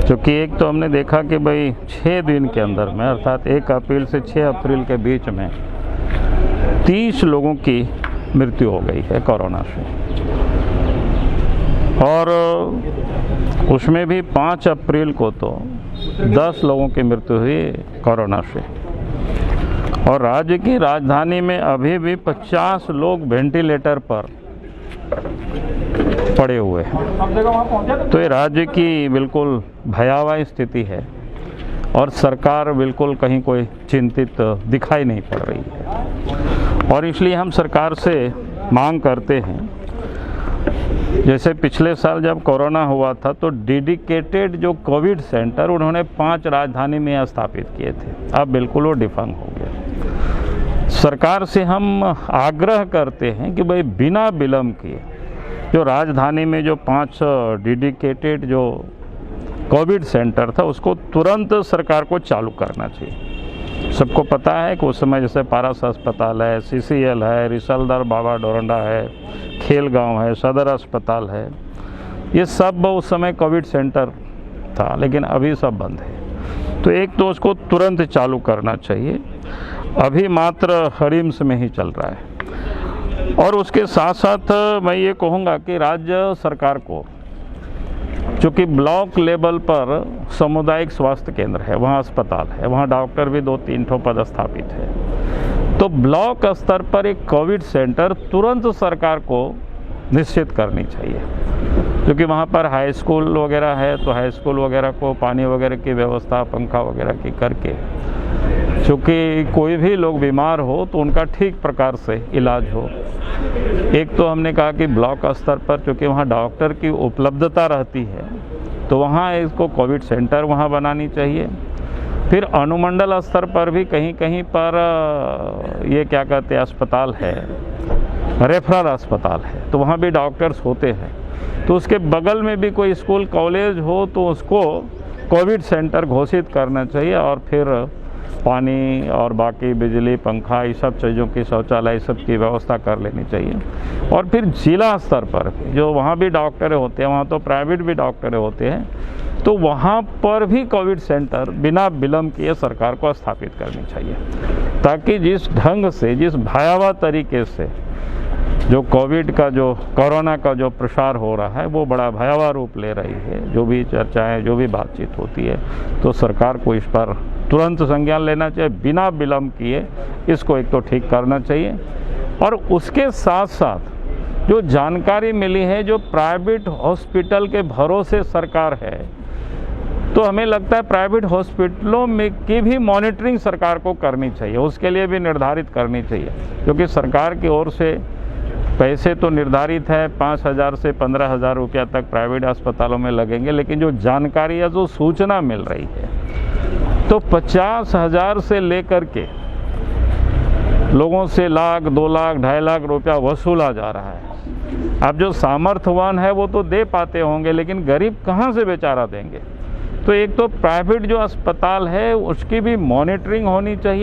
क्योंकि एक तो हमने देखा कि भाई 6 दिन के अंदर में, अर्थात 1 अप्रैल से 6 अप्रैल के बीच में 30 लोगों की मृत्यु हो गई है कोरोना से, और उसमें भी 5 अप्रैल को तो 10 लोगों की मृत्यु हुई कोरोना से। और राज्य की राजधानी में अभी भी 50 लोग वेंटिलेटर पर पड़े हुए हैं। तो ये राज्य की बिल्कुल भयावह स्थिति है और सरकार बिल्कुल कहीं कोई चिंतित दिखाई नहीं पड़ रही है। और इसलिए हम सरकार से मांग करते हैं, जैसे पिछले साल जब कोरोना हुआ था तो डेडिकेटेड जो कोविड सेंटर उन्होंने 5 राजधानी में स्थापित किए थे, अब बिल्कुल वो डिफंग हो गया। सरकार से हम आग्रह करते हैं कि भाई बिना विलंब किए जो राजधानी में जो 5 डेडिकेटेड जो कोविड सेंटर था उसको तुरंत सरकार को चालू करना चाहिए। सबको पता है कि उस समय जैसे पारस अस्पताल है, CCL है, रिसलदर बाबा डोरंडा है, खेलगांव है, सदर अस्पताल है, ये सब उस समय कोविड सेंटर था, लेकिन अभी सब बंद है। तो एक तो उसको तुरंत चालू करना चाहिए, अभी मात्र हरिम्स में ही चल रहा है। और उसके साथ साथ मैं ये कहूँगा कि राज्य सरकार को, चूँकि ब्लॉक लेवल पर सामुदायिक स्वास्थ्य केंद्र है, वहाँ अस्पताल है, वहाँ डॉक्टर भी 2-3 ठो पद स्थापित है, तो ब्लॉक स्तर पर एक कोविड सेंटर तुरंत सरकार को निश्चित करनी चाहिए। क्योंकि वहाँ पर हाई स्कूल वगैरह है, तो हाई स्कूल वगैरह को पानी वगैरह की व्यवस्था, पंखा वगैरह की करके, चूँकि कोई भी लोग बीमार हो तो उनका ठीक प्रकार से इलाज हो। एक तो हमने कहा कि ब्लॉक स्तर पर चूँकि वहाँ डॉक्टर की उपलब्धता रहती है तो वहाँ इसको कोविड सेंटर वहाँ बनानी चाहिए। फिर अनुमंडल स्तर पर भी कहीं कहीं पर ये क्या कहते हैं अस्पताल है, रेफरल अस्पताल है, तो वहाँ भी डॉक्टर्स होते हैं, तो उसके बगल में भी कोई स्कूल कॉलेज हो तो उसको कोविड सेंटर घोषित करना चाहिए। और फिर पानी और बाकी बिजली, पंखा, ये सब चीज़ों की, शौचालय, सब की व्यवस्था कर लेनी चाहिए। और फिर जिला स्तर पर जो वहाँ भी डॉक्टर होते हैं, वहाँ तो प्राइवेट भी डॉक्टर होते हैं, तो वहाँ पर भी कोविड सेंटर बिना विलंब किए सरकार को स्थापित करनी चाहिए, ताकि जिस ढंग से, जिस भयावह तरीके से जो कोविड का, जो कोरोना का जो प्रसार हो रहा है वो बड़ा भयावह रूप ले रही है, जो भी चर्चाएं, जो भी बातचीत होती है, तो सरकार को इस पर तुरंत संज्ञान लेना चाहिए, बिना विलंब किए इसको एक तो ठीक करना चाहिए। और उसके साथ साथ जो जानकारी मिली है, जो प्राइवेट हॉस्पिटल के भरोसे सरकार है, तो हमें लगता है प्राइवेट हॉस्पिटलों में की भी मॉनिटरिंग सरकार को करनी चाहिए, उसके लिए भी निर्धारित करनी चाहिए। क्योंकि सरकार की ओर से पैसे तो निर्धारित है 5,000 से 15,000 रुपया तक प्राइवेट अस्पतालों में लगेंगे, लेकिन जो जानकारी या जो सूचना मिल रही है तो 50,000 से लेकर के लोगों से लाख, 2 लाख, 2.5 लाख रुपया वसूला जा रहा है। अब जो सामर्थ्यवान है वो तो दे पाते होंगे, लेकिन गरीब कहाँ से बेचारा देंगे। तो एक तो प्राइवेट जो अस्पताल है उसकी भी मॉनिटरिंग होनी चाहिए।